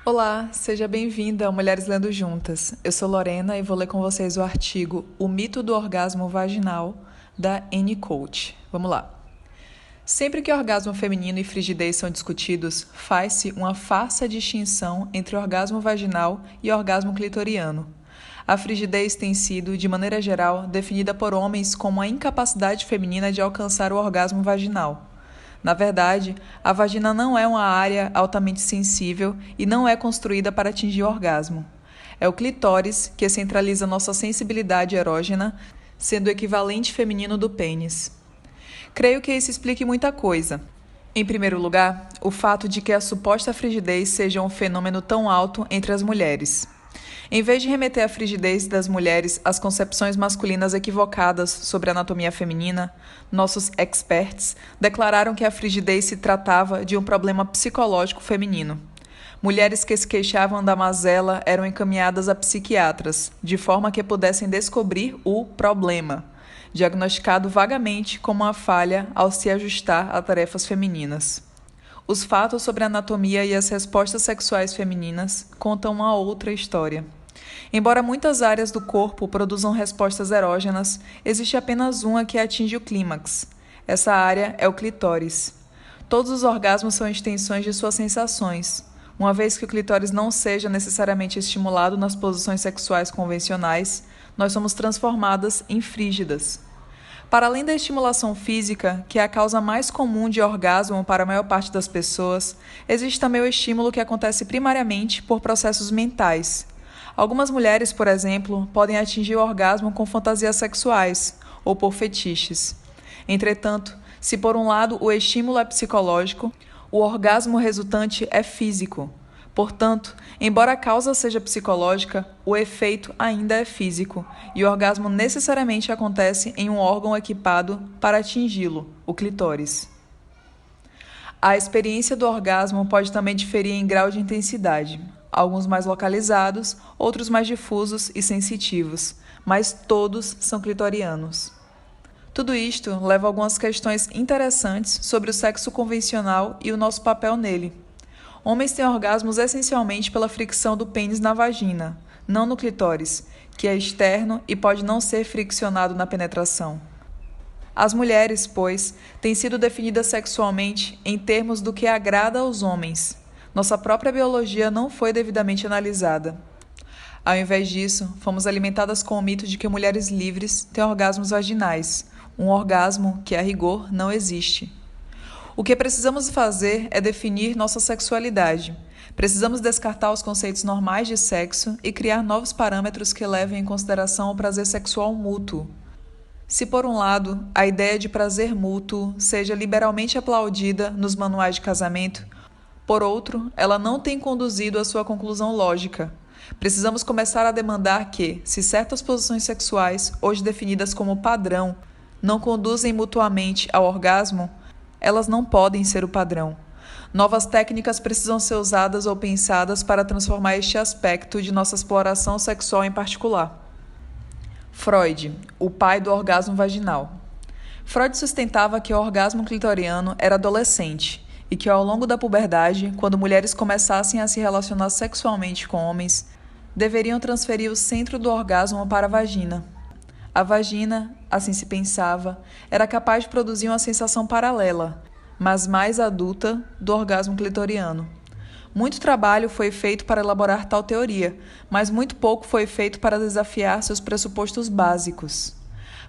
Olá, seja bem-vinda ao Mulheres Lendo Juntas. Eu sou Lorena e vou ler com vocês o artigo O Mito do Orgasmo Vaginal, da Annie Coach. Vamos lá. Sempre que orgasmo feminino e frigidez são discutidos, faz-se uma farsa distinção entre orgasmo vaginal e orgasmo clitoriano. A frigidez tem sido, de maneira geral, definida por homens como a incapacidade feminina de alcançar o orgasmo vaginal. Na verdade, a vagina não é uma área altamente sensível e não é construída para atingir o orgasmo. É o clitóris que centraliza nossa sensibilidade erógena, sendo o equivalente feminino do pênis. Creio que isso explique muita coisa. Em primeiro lugar, o fato de que a suposta frigidez seja um fenômeno tão alto entre as mulheres. Em vez de remeter a frigidez das mulheres às concepções masculinas equivocadas sobre a anatomia feminina, nossos experts declararam que a frigidez se tratava de um problema psicológico feminino. Mulheres que se queixavam da mazela eram encaminhadas a psiquiatras, de forma que pudessem descobrir o problema, diagnosticado vagamente como uma falha ao se ajustar a tarefas femininas. Os fatos sobre a anatomia e as respostas sexuais femininas contam uma outra história. Embora muitas áreas do corpo produzam respostas erógenas, existe apenas uma que atinge o clímax. Essa área é o clitóris. Todos os orgasmos são extensões de suas sensações, uma vez que o clitóris não seja necessariamente estimulado nas posições sexuais convencionais, nós somos transformadas em frígidas. Para além da estimulação física, que é a causa mais comum de orgasmo para a maior parte das pessoas, existe também o estímulo que acontece primariamente por processos mentais. Algumas mulheres, por exemplo, podem atingir o orgasmo com fantasias sexuais ou por fetiches. Entretanto, se por um lado o estímulo é psicológico, o orgasmo resultante é físico. Portanto, embora a causa seja psicológica, o efeito ainda é físico, e o orgasmo necessariamente acontece em um órgão equipado para atingi-lo, o clitóris. A experiência do orgasmo pode também diferir em grau de intensidade, alguns mais localizados, outros mais difusos e sensitivos, mas todos são clitorianos. Tudo isto leva a algumas questões interessantes sobre o sexo convencional e o nosso papel nele. Homens têm orgasmos essencialmente pela fricção do pênis na vagina, não no clitóris, que é externo e pode não ser friccionado na penetração. As mulheres, pois, têm sido definidas sexualmente em termos do que agrada aos homens. Nossa própria biologia não foi devidamente analisada. Ao invés disso, fomos alimentadas com o mito de que mulheres livres têm orgasmos vaginais, um orgasmo que, a rigor, não existe. O que precisamos fazer é definir nossa sexualidade. Precisamos descartar os conceitos normais de sexo e criar novos parâmetros que levem em consideração o prazer sexual mútuo. Se, por um lado, a ideia de prazer mútuo seja liberalmente aplaudida nos manuais de casamento, por outro, ela não tem conduzido à sua conclusão lógica. Precisamos começar a demandar que, se certas posições sexuais, hoje definidas como padrão, não conduzem mutuamente ao orgasmo, elas não podem ser o padrão. Novas técnicas precisam ser usadas ou pensadas para transformar este aspecto de nossa exploração sexual em particular. Freud, o pai do orgasmo vaginal. Freud sustentava que o orgasmo clitoriano era adolescente e que ao longo da puberdade, quando mulheres começassem a se relacionar sexualmente com homens, deveriam transferir o centro do orgasmo para a vagina. A vagina, assim se pensava, era capaz de produzir uma sensação paralela, mas mais adulta, do orgasmo clitoriano. Muito trabalho foi feito para elaborar tal teoria, mas muito pouco foi feito para desafiar seus pressupostos básicos.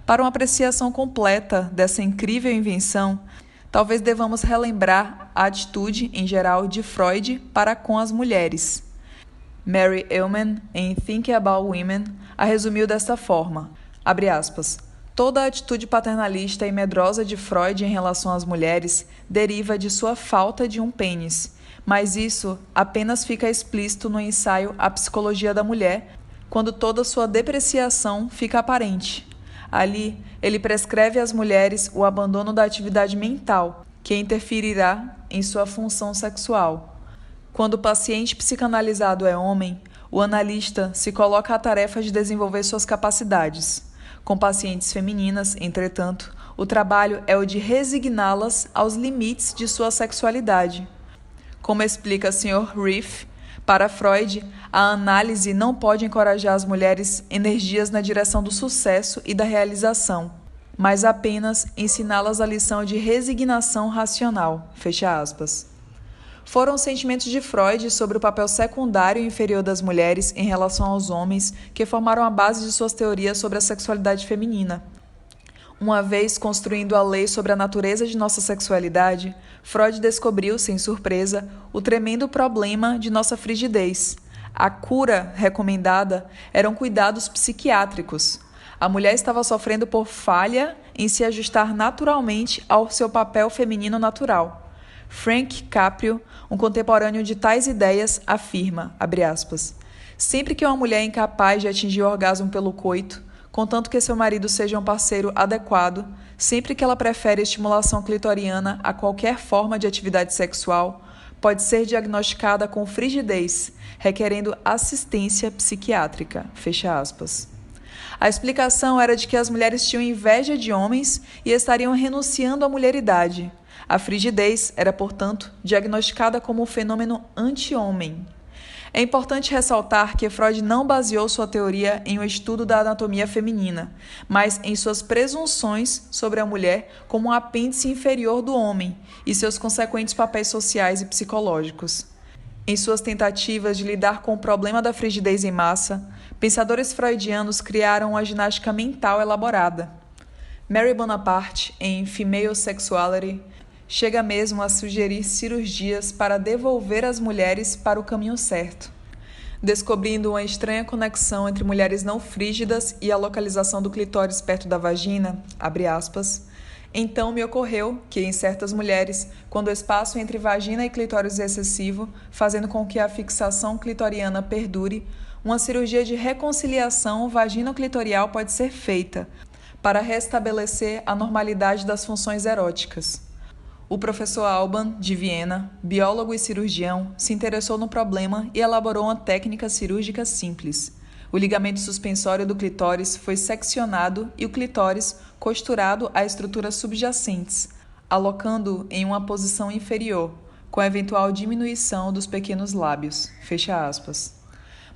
Para uma apreciação completa dessa incrível invenção, talvez devamos relembrar a atitude, em geral, de Freud para com as mulheres. Mary Ullman, em Thinking About Women, a resumiu desta forma. Abre aspas. Toda a atitude paternalista e medrosa de Freud em relação às mulheres deriva de sua falta de um pênis, mas isso apenas fica explícito no ensaio A Psicologia da Mulher, quando toda sua depreciação fica aparente. Ali, ele prescreve às mulheres o abandono da atividade mental, que interferirá em sua função sexual. Quando o paciente psicanalizado é homem, o analista se coloca à tarefa de desenvolver suas capacidades. Com pacientes femininas, entretanto, o trabalho é o de resigná-las aos limites de sua sexualidade. Como explica Sr. Riff, Para Freud, a análise não pode encorajar as mulheres energias na direção do sucesso e da realização, mas apenas ensiná-las a lição de resignação racional. Fecha aspas. Foram os sentimentos de Freud sobre o papel secundário e inferior das mulheres em relação aos homens que formaram a base de suas teorias sobre a sexualidade feminina. Uma vez construindo a lei sobre a natureza de nossa sexualidade, Freud descobriu, sem surpresa, o tremendo problema de nossa frigidez. A cura recomendada eram cuidados psiquiátricos. A mulher estava sofrendo por falha em se ajustar naturalmente ao seu papel feminino natural. Frank Caprio, um contemporâneo de tais ideias, afirma, abre aspas, sempre que uma mulher é incapaz de atingir o orgasmo pelo coito, contanto que seu marido seja um parceiro adequado, sempre que ela prefere estimulação clitoriana a qualquer forma de atividade sexual, pode ser diagnosticada com frigidez, requerendo assistência psiquiátrica. Fecha aspas. A explicação era de que as mulheres tinham inveja de homens e estariam renunciando à mulheridade. A frigidez era, portanto, diagnosticada como um fenômeno anti-homem. É importante ressaltar que Freud não baseou sua teoria em um estudo da anatomia feminina, mas em suas presunções sobre a mulher como um apêndice inferior do homem e seus consequentes papéis sociais e psicológicos. Em suas tentativas de lidar com o problema da frigidez em massa, pensadores freudianos criaram uma ginástica mental elaborada. Mary Bonaparte, em Female Sexuality, chega mesmo a sugerir cirurgias para devolver as mulheres para o caminho certo. Descobrindo uma estranha conexão entre mulheres não frígidas e a localização do clitóris perto da vagina, abre aspas, então me ocorreu que, em certas mulheres, quando o espaço entre vagina e clitóris é excessivo, fazendo com que a fixação clitoriana perdure, uma cirurgia de reconciliação vagino-clitorial pode ser feita para restabelecer a normalidade das funções eróticas. O professor Alban, de Viena, biólogo e cirurgião, se interessou no problema e elaborou uma técnica cirúrgica simples. O ligamento suspensório do clitóris foi seccionado e o clitóris costurado a estruturas subjacentes, alocando-o em uma posição inferior, com a eventual diminuição dos pequenos lábios. Fecha aspas.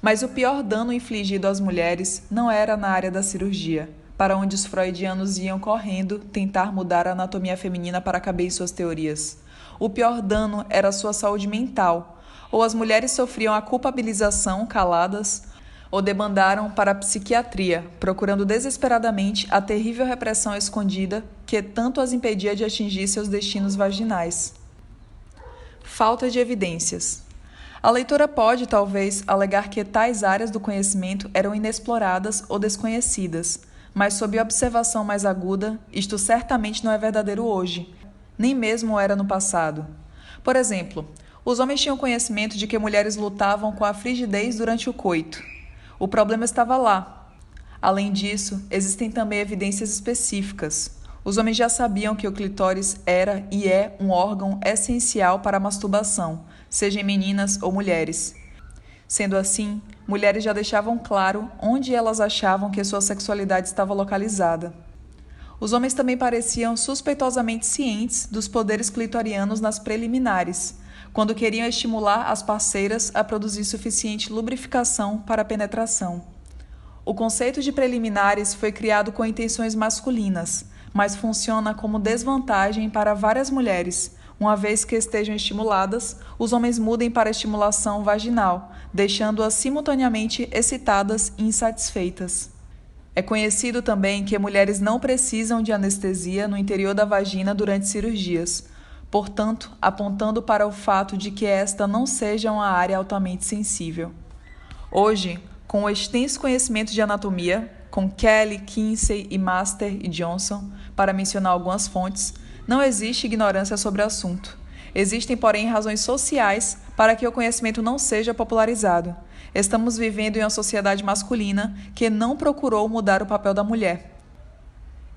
Mas o pior dano infligido às mulheres não era na área da cirurgia, para onde os freudianos iam correndo tentar mudar a anatomia feminina para caber em suas teorias. O pior dano era a sua saúde mental, ou as mulheres sofriam a culpabilização caladas, ou debandaram para a psiquiatria, procurando desesperadamente a terrível repressão escondida que tanto as impedia de atingir seus destinos vaginais. Falta de evidências. A leitora pode, talvez, alegar que tais áreas do conhecimento eram inexploradas ou desconhecidas, mas sob observação mais aguda, isto certamente não é verdadeiro hoje, nem mesmo era no passado. Por exemplo, os homens tinham conhecimento de que mulheres lutavam com a frigidez durante o coito. O problema estava lá. Além disso, existem também evidências específicas. Os homens já sabiam que o clitóris era e é um órgão essencial para a masturbação, seja em meninas ou mulheres. Sendo assim, mulheres já deixavam claro onde elas achavam que sua sexualidade estava localizada. Os homens também pareciam suspeitosamente cientes dos poderes clitorianos nas preliminares, quando queriam estimular as parceiras a produzir suficiente lubrificação para a penetração. O conceito de preliminares foi criado com intenções masculinas, mas funciona como desvantagem para várias mulheres. Uma vez que estejam estimuladas, os homens mudem para a estimulação vaginal, deixando-as simultaneamente excitadas e insatisfeitas. É conhecido também que mulheres não precisam de anestesia no interior da vagina durante cirurgias, portanto, apontando para o fato de que esta não seja uma área altamente sensível. Hoje, com o extenso conhecimento de anatomia, com Kelly, Kinsey e Master e Johnson, para mencionar algumas fontes, não existe ignorância sobre o assunto. Existem, porém, razões sociais para que o conhecimento não seja popularizado. Estamos vivendo em uma sociedade masculina que não procurou mudar o papel da mulher.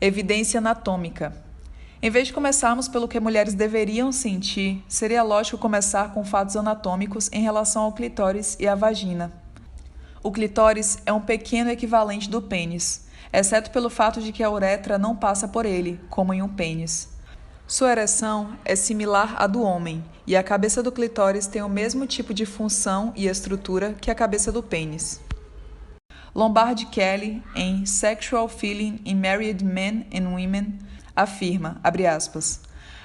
Evidência anatômica. Em vez de começarmos pelo que mulheres deveriam sentir, seria lógico começar com fatos anatômicos em relação ao clitóris e à vagina. O clitóris é um pequeno equivalente do pênis, exceto pelo fato de que a uretra não passa por ele, como em um pênis. Sua ereção é similar à do homem, e a cabeça do clitóris tem o mesmo tipo de função e estrutura que a cabeça do pênis. Lombard Kelly, em Sexual Feeling in Married Men and Women, afirma, abre aspas,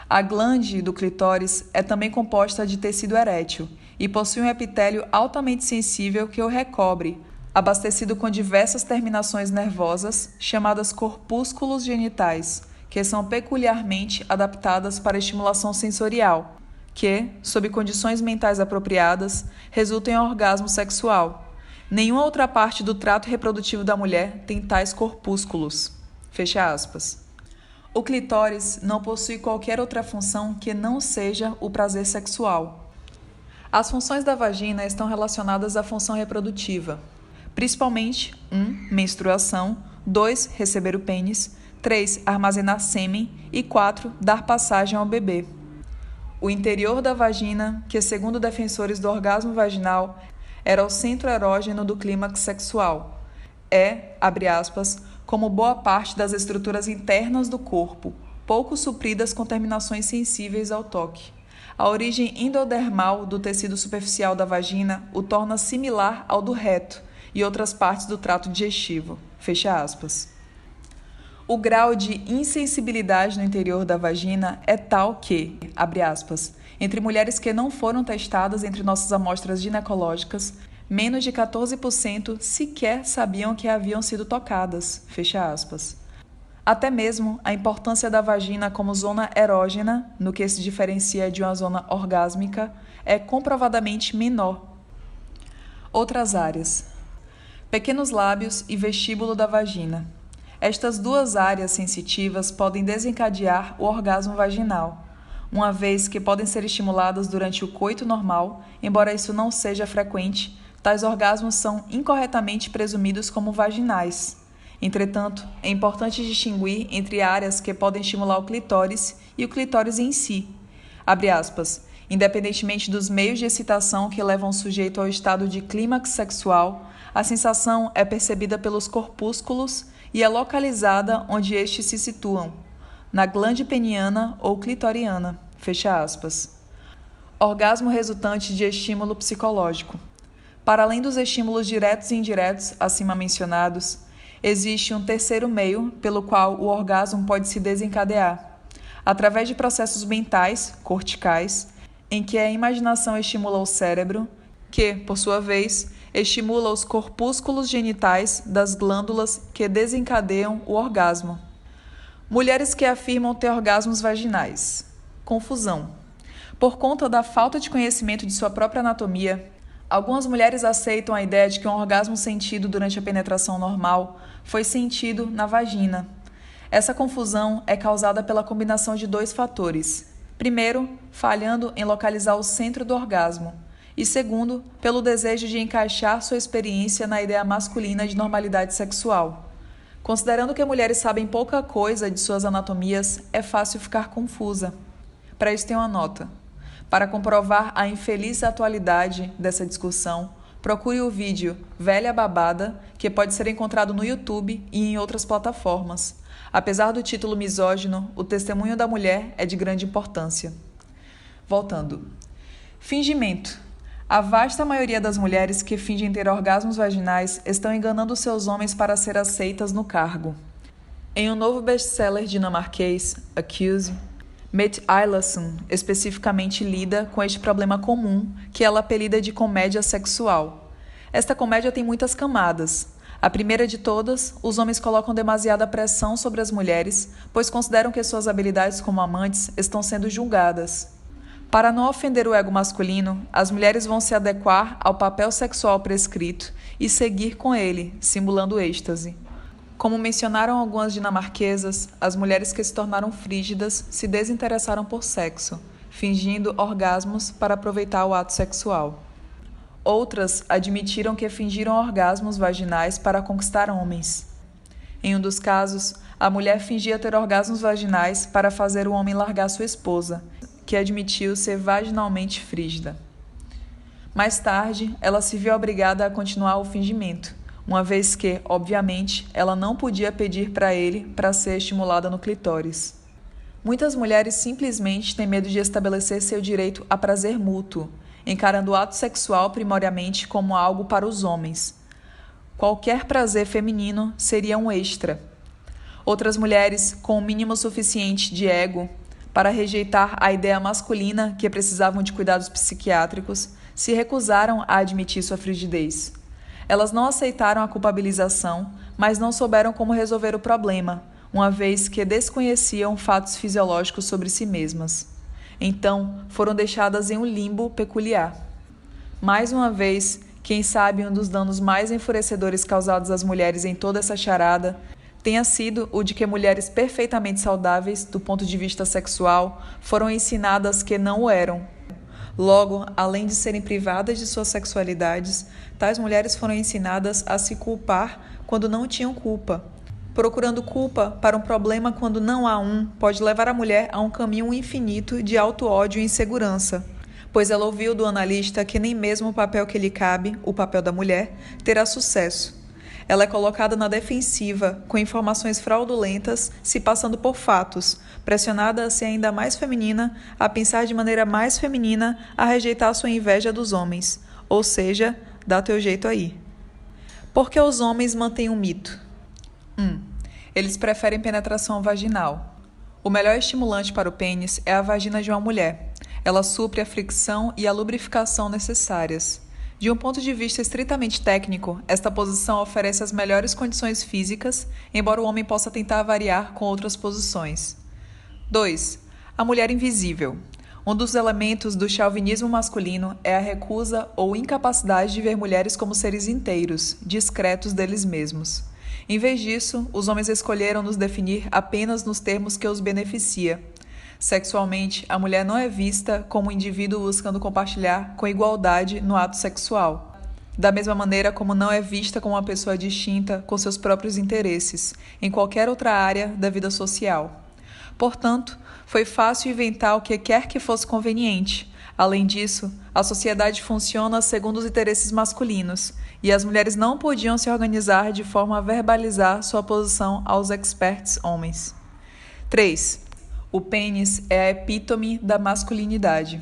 a glande do clitóris é também composta de tecido erétil e possui um epitélio altamente sensível que o recobre, abastecido com diversas terminações nervosas, chamadas corpúsculos genitais, que são peculiarmente adaptadas para estimulação sensorial, que, sob condições mentais apropriadas, resultam em orgasmo sexual. Nenhuma outra parte do trato reprodutivo da mulher tem tais corpúsculos. Fecha aspas. O clitóris não possui qualquer outra função que não seja o prazer sexual. As funções da vagina estão relacionadas à função reprodutiva, principalmente 1. Menstruação, 2. Receber o pênis, 3. Armazenar sêmen e 4. Dar passagem ao bebê. O interior da vagina, que segundo defensores do orgasmo vaginal, era o centro erógeno do clímax sexual, abre aspas, como boa parte das estruturas internas do corpo, pouco supridas com terminações sensíveis ao toque. A origem endodermal do tecido superficial da vagina o torna similar ao do reto e outras partes do trato digestivo. Fecha aspas. O grau de insensibilidade no interior da vagina é tal que, abre aspas, entre mulheres que não foram testadas entre nossas amostras ginecológicas, menos de 14% sequer sabiam que haviam sido tocadas. Fecha aspas. Até mesmo a importância da vagina como zona erógena, no que se diferencia de uma zona orgásmica, é comprovadamente menor. Outras áreas. Pequenos lábios e vestíbulo da vagina. Estas duas áreas sensitivas podem desencadear o orgasmo vaginal, uma vez que podem ser estimuladas durante o coito normal, embora isso não seja frequente, tais orgasmos são incorretamente presumidos como vaginais. Entretanto, é importante distinguir entre áreas que podem estimular o clitóris e o clitóris em si. Abre aspas, independentemente dos meios de excitação que levam o sujeito ao estado de clímax sexual, a sensação é percebida pelos corpúsculos e é localizada onde estes se situam, na glande peniana ou clitoriana, fecha aspas. Orgasmo resultante de estímulo psicológico. Para além dos estímulos diretos e indiretos acima mencionados, existe um terceiro meio pelo qual o orgasmo pode se desencadear, através de processos mentais, corticais, em que a imaginação estimula o cérebro, que, por sua vez, estimula os corpúsculos genitais das glândulas que desencadeiam o orgasmo. Mulheres que afirmam ter orgasmos vaginais. Confusão. Por conta da falta de conhecimento de sua própria anatomia, algumas mulheres aceitam a ideia de que um orgasmo sentido durante a penetração normal foi sentido na vagina. Essa confusão é causada pela combinação de dois fatores. Primeiro, falhando em localizar o centro do orgasmo. E segundo, pelo desejo de encaixar sua experiência na ideia masculina de normalidade sexual. Considerando que mulheres sabem pouca coisa de suas anatomias, é fácil ficar confusa. Para isso tem uma nota. Para comprovar a infeliz atualidade dessa discussão, procure o vídeo Velha Babada, que pode ser encontrado no YouTube e em outras plataformas. Apesar do título misógino, o testemunho da mulher é de grande importância. Voltando. Fingimento. A vasta maioria das mulheres que fingem ter orgasmos vaginais estão enganando seus homens para ser aceitas no cargo. Em um novo best-seller dinamarquês, Accuse, Mette Eilertsen especificamente lida com este problema comum que ela apelida de comédia sexual. Esta comédia tem muitas camadas. A primeira de todas, os homens colocam demasiada pressão sobre as mulheres, pois consideram que suas habilidades como amantes estão sendo julgadas. Para não ofender o ego masculino, as mulheres vão se adequar ao papel sexual prescrito e seguir com ele, simulando êxtase. Como mencionaram algumas dinamarquesas, as mulheres que se tornaram frígidas se desinteressaram por sexo, fingindo orgasmos para aproveitar o ato sexual. Outras admitiram que fingiram orgasmos vaginais para conquistar homens. Em um dos casos, a mulher fingia ter orgasmos vaginais para fazer o homem largar sua esposa, que admitiu ser vaginalmente frígida. Mais tarde, ela se viu obrigada a continuar o fingimento, uma vez que, obviamente, ela não podia pedir para ele para ser estimulada no clitóris. Muitas mulheres simplesmente têm medo de estabelecer seu direito a prazer mútuo, encarando o ato sexual primordialmente como algo para os homens. Qualquer prazer feminino seria um extra. Outras mulheres, com o mínimo suficiente de ego para rejeitar a ideia masculina que precisavam de cuidados psiquiátricos, se recusaram a admitir sua frigidez. Elas não aceitaram a culpabilização, mas não souberam como resolver o problema, uma vez que desconheciam fatos fisiológicos sobre si mesmas. Então, foram deixadas em um limbo peculiar. Mais uma vez, quem sabe um dos danos mais enfurecedores causados às mulheres em toda essa charada tenha sido o de que mulheres perfeitamente saudáveis, do ponto de vista sexual, foram ensinadas que não o eram. Logo, além de serem privadas de suas sexualidades, tais mulheres foram ensinadas a se culpar quando não tinham culpa. Procurando culpa para um problema quando não há um, pode levar a mulher a um caminho infinito de auto-ódio e insegurança, pois ela ouviu do analista que nem mesmo o papel que lhe cabe, o papel da mulher, terá sucesso. Ela é colocada na defensiva, com informações fraudulentas, se passando por fatos, pressionada a ser ainda mais feminina, a pensar de maneira mais feminina, a rejeitar sua inveja dos homens, ou seja, dá teu jeito aí. Por que os homens mantêm um mito? 1. Eles preferem penetração vaginal. O melhor estimulante para o pênis é a vagina de uma mulher. Ela supre a fricção e a lubrificação necessárias. De um ponto de vista estritamente técnico, esta posição oferece as melhores condições físicas, embora o homem possa tentar variar com outras posições. 2. A mulher invisível. Um dos elementos do chauvinismo masculino é a recusa ou incapacidade de ver mulheres como seres inteiros, discretos deles mesmos. Em vez disso, os homens escolheram nos definir apenas nos termos que os beneficia. Sexualmente, a mulher não é vista como um indivíduo buscando compartilhar com igualdade no ato sexual, da mesma maneira como não é vista como uma pessoa distinta com seus próprios interesses, em qualquer outra área da vida social. Portanto, foi fácil inventar o que quer que fosse conveniente. Além disso, a sociedade funciona segundo os interesses masculinos, e as mulheres não podiam se organizar de forma a verbalizar sua posição aos experts homens. 3. O pênis é a epítome da masculinidade.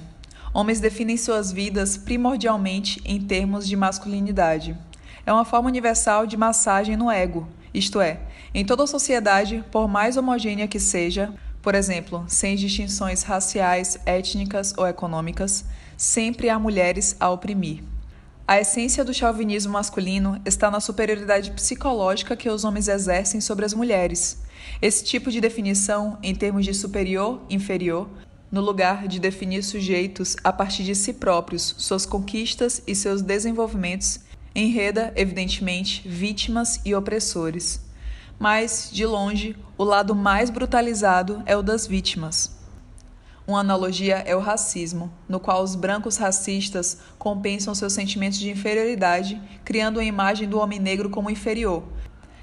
Homens definem suas vidas primordialmente em termos de masculinidade. É uma forma universal de massagem no ego, isto é, em toda a sociedade, por mais homogênea que seja, por exemplo, sem distinções raciais, étnicas ou econômicas, sempre há mulheres a oprimir. A essência do chauvinismo masculino está na superioridade psicológica que os homens exercem sobre as mulheres. Esse tipo de definição, em termos de superior e inferior, no lugar de definir sujeitos a partir de si próprios, suas conquistas e seus desenvolvimentos, enreda, evidentemente, vítimas e opressores. Mas, de longe, o lado mais brutalizado é o das vítimas. Uma analogia é o racismo, no qual os brancos racistas compensam seus sentimentos de inferioridade, criando uma imagem do homem negro como inferior.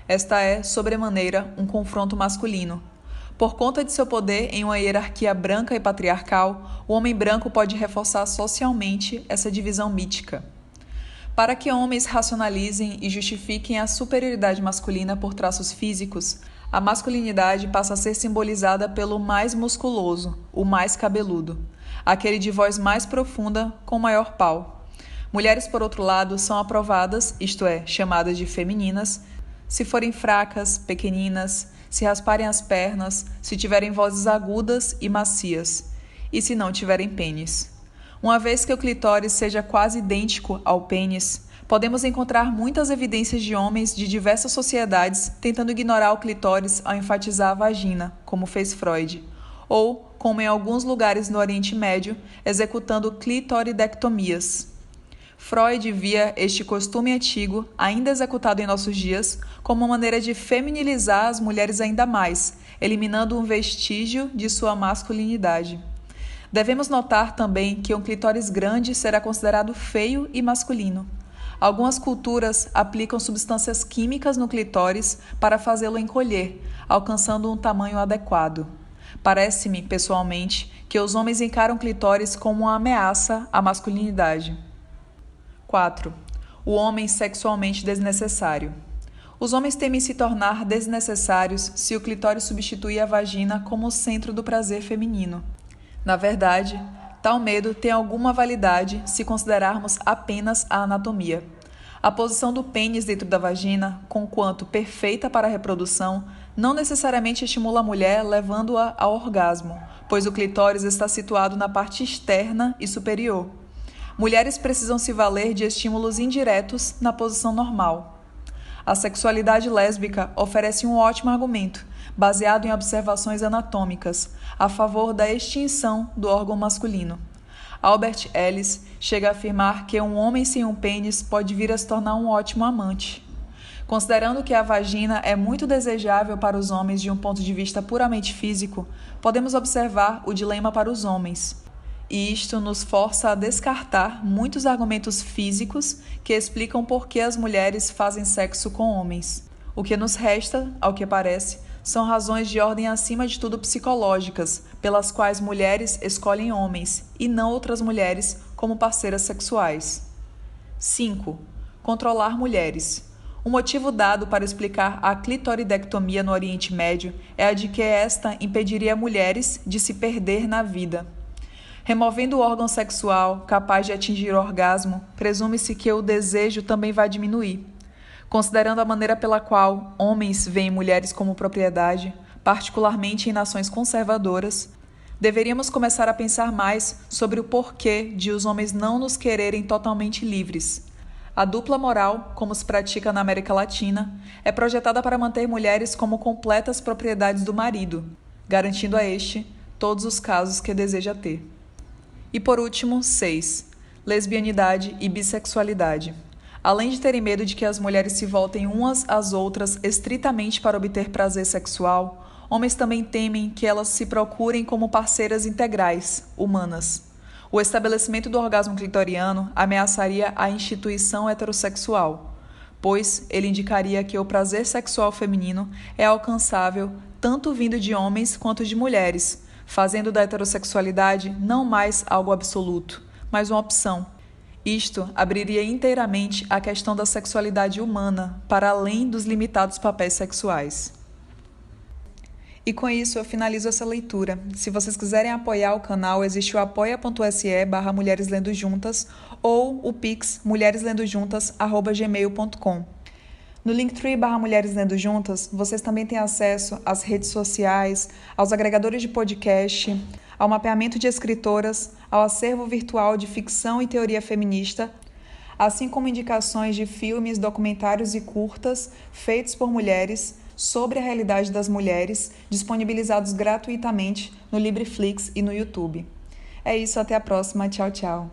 Esta é, sobremaneira, um confronto masculino. Por conta de seu poder em uma hierarquia branca e patriarcal, o homem branco pode reforçar socialmente essa divisão mítica. Para que homens racionalizem e justifiquem a superioridade masculina por traços físicos, a masculinidade passa a ser simbolizada pelo mais musculoso, o mais cabeludo, aquele de voz mais profunda com maior pau. Mulheres, por outro lado, são aprovadas, isto é, chamadas de femininas, se forem fracas, pequeninas, se rasparem as pernas, se tiverem vozes agudas e macias, e se não tiverem pênis. Uma vez que o clitóris seja quase idêntico ao pênis, podemos encontrar muitas evidências de homens de diversas sociedades tentando ignorar o clitóris ao enfatizar a vagina, como fez Freud, ou, como em alguns lugares no Oriente Médio, executando clitoridectomias. Freud via este costume antigo, ainda executado em nossos dias, como uma maneira de feminilizar as mulheres ainda mais, eliminando um vestígio de sua masculinidade. Devemos notar também que um clitóris grande será considerado feio e masculino. Algumas culturas aplicam substâncias químicas no clitóris para fazê-lo encolher, alcançando um tamanho adequado. Parece-me, pessoalmente, que os homens encaram o clitóris como uma ameaça à masculinidade. 4. O homem sexualmente desnecessário. Os homens temem se tornar desnecessários se o clitóris substituir a vagina como o centro do prazer feminino. Na verdade, tal medo tem alguma validade se considerarmos apenas a anatomia. A posição do pênis dentro da vagina, conquanto perfeita para a reprodução, não necessariamente estimula a mulher levando-a ao orgasmo, pois o clitóris está situado na parte externa e superior. Mulheres precisam se valer de estímulos indiretos na posição normal. A sexualidade lésbica oferece um ótimo argumento, baseado em observações anatômicas, a favor da extinção do órgão masculino. Albert Ellis chega a afirmar que um homem sem um pênis pode vir a se tornar um ótimo amante. Considerando que a vagina é muito desejável para os homens de um ponto de vista puramente físico, podemos observar o dilema para os homens. E isto nos força a descartar muitos argumentos físicos que explicam por que as mulheres fazem sexo com homens. O que nos resta, ao que parece, são razões de ordem acima de tudo psicológicas, pelas quais mulheres escolhem homens e não outras mulheres como parceiras sexuais. 5. Controlar mulheres. O motivo dado para explicar a clitoridectomia no Oriente Médio é a de que esta impediria mulheres de se perder na vida. Removendo o órgão sexual capaz de atingir o orgasmo, presume-se que o desejo também vai diminuir. Considerando a maneira pela qual homens veem mulheres como propriedade, particularmente em nações conservadoras, deveríamos começar a pensar mais sobre o porquê de os homens não nos quererem totalmente livres. A dupla moral, como se pratica na América Latina, é projetada para manter mulheres como completas propriedades do marido, garantindo a este todos os casos que deseja ter. E por último, 6. Lesbianidade e bissexualidade. Além de terem medo de que as mulheres se voltem umas às outras estritamente para obter prazer sexual, homens também temem que elas se procurem como parceiras integrais, humanas. O estabelecimento do orgasmo clitoriano ameaçaria a instituição heterossexual, pois ele indicaria que o prazer sexual feminino é alcançável tanto vindo de homens quanto de mulheres, fazendo da heterossexualidade não mais algo absoluto, mas uma opção. Isto abriria inteiramente a questão da sexualidade humana, para além dos limitados papéis sexuais. E com isso eu finalizo essa leitura. Se vocês quiserem apoiar o canal, existe o apoia.se/Mulheres Lendo Juntas ou o Pix mulhereslendojuntas@gmail.com. No Linktree/Mulheres Lendo Juntas, vocês também têm acesso às redes sociais, aos agregadores de podcast, ao mapeamento de escritoras, ao acervo virtual de ficção e teoria feminista, assim como indicações de filmes, documentários e curtas feitos por mulheres sobre a realidade das mulheres, disponibilizados gratuitamente no Libreflix e no YouTube. É isso, até a próxima. Tchau, tchau.